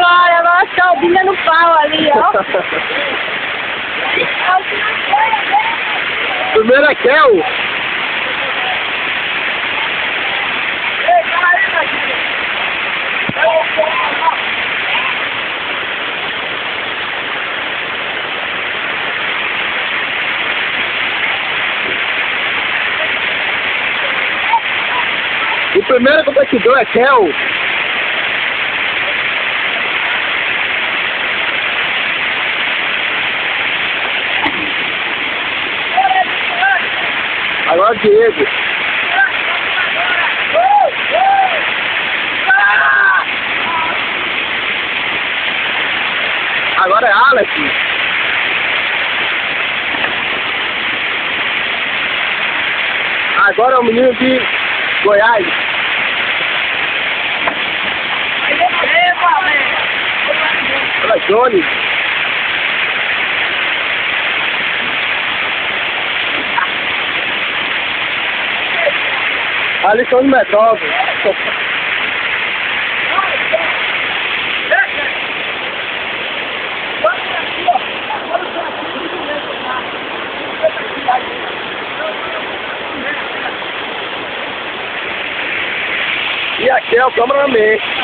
agora a soldinha no pau ali, ó. Primeiro é Kel. O primeiro competidor é Kel. Agora Diego. Agora é Alex. Agora é o menino de Goiás. Olha, Johnny. Ali são os metódicos. E aqui é o cameraman.